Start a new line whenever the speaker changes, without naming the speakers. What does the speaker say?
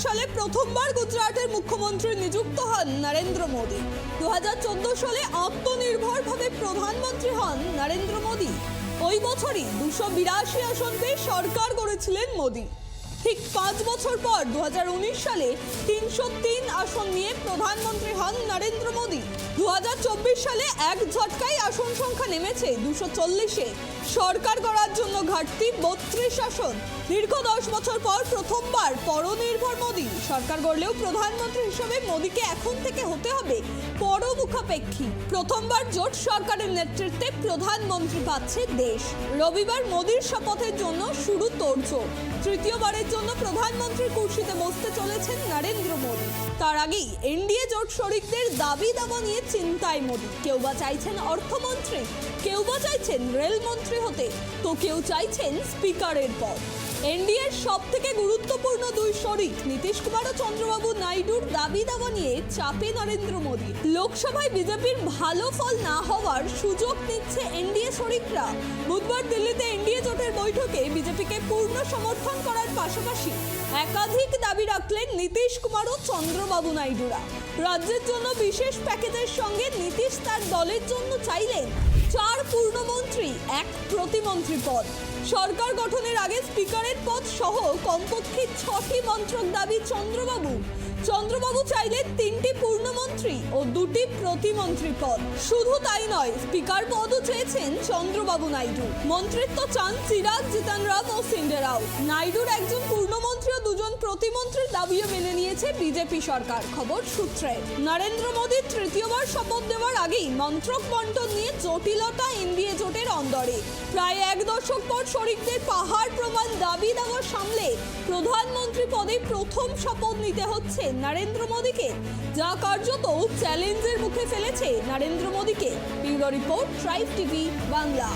সালে প্রথমবার গুজরাটের মুখ্যমন্ত্রী নিযুক্ত হন নরেন্দ্র মোদী। 2014 সালে আত্মনির্ভরভাবে প্রধানমন্ত্রী হন নরেন্দ্র মোদী। ওই বছরই 282 আসন পেয়ে সরকার গড়েছিলেন মোদী। ঠিক 5 বছর পর 2019 সালে 303 আসন নিয়ে প্রধানমন্ত্রী হন নরেন্দ্র মোদী। 2024 সালে এক ঝটকায় আসন সংখ্যা নেমেছে 240-এ। সরকার গড়ার জন্য ঘাটতি 32 আসন। দীর্ঘ 10 বছর পর প্রথমবার পরনির্ভর মোদী। সরকার গড়লেও প্রধানমন্ত্রী হিসেবে মোদীকে এখন থেকে হতে হবে পরমুখাপেক্ষী। প্রথমবার জোট সরকারের নেতৃত্বে প্রধানমন্ত্রী পাচ্ছে দেশ। রবিবার মোদীর শপথের জন্য শুরু তোড়জোড়। তৃতীয়বারের জন্য প্রধানমন্ত্রীর কুর্সিতে বসতে চলেছেন নরেন্দ্র মোদী। তার আগেই এনডিএ জোট শরিকদের দাবি দাবা নিয়ে চিন্তায় মোদী। কেউ বা চাইছেন অর্থমন্ত্রী, কেউ বা চাইছেন রেলমন্ত্রী হতে, তো কেউ চাইছেন স্পিকারের পদ। এনডিএর সব থেকে গুরুত্বপূর্ণ দুই শরিক নীতিশ কুমার ও চন্দ্রবাবু নাইডুর দাবি দাবা নিয়ে চাপে নরেন্দ্র মোদী। লোকসভায় বিজেপির ভালো ফল না হওয়ার সুযোগ নিচ্ছে এনডিএ শরিকরা। বুধবার দিল্লিতে এনডিএ জোটের বৈঠকে বিজেপিকে পূর্ণ সমর্থন করার পাশাপাশি একাধিক দাবি রাখলেন নীতিশ কুমার ও চন্দ্রবাবু নাইডুরা। রাজ্যের জন্য বিশেষ প্যাকেজের সঙ্গে নীতিশ তার দলের জন্য চাইলেন 4 পূর্ণমন্ত্রী, 1 প্রতিমন্ত্রী পদ। সরকার গঠনের আগে স্পিকারের পদ সহ কমপক্ষে 6টি মন্ত্রক দাবি চন্দ্রবাবু চাইলেন 3টি পূর্ণমন্ত্রী ও 2টি প্রতিমন্ত্রী পদ। শুধু তাই নয়, স্পিকার পদও চেয়েছেন চন্দ্রবাবু নাইডু। মন্ত্রিত্ব চান চিরাগ, জিতান রাম ও সিন্ডে রাও। নাইডুর একজন পূর্ণমন্ত্রী ও 2 জন প্রতিমন্ত্রীর দাবিও মেনে নিয়েছে বিজেপি সরকার। খবর সূত্রে নরেন্দ্র মোদী তৃতীয়বার শপথ দেওয়ার আগেই মন্ত্রক বন্টন নিয়ে জটিলতা এনডিএ জোটের অন্দরে। প্রায় 1 দশক পর শরিকদের পাহাড় প্রমাণ দাবি দাওয়া সামলে প্রধানমন্ত্রী পদে প্রথম শপথ নিতে হচ্ছে নরেন্দ্র মোদীকে, যা কার্যত চ্যালেঞ্জের মুখে ফেলেছে নরেন্দ্র মোদীকে। Bureau report, tribe TV Bangla.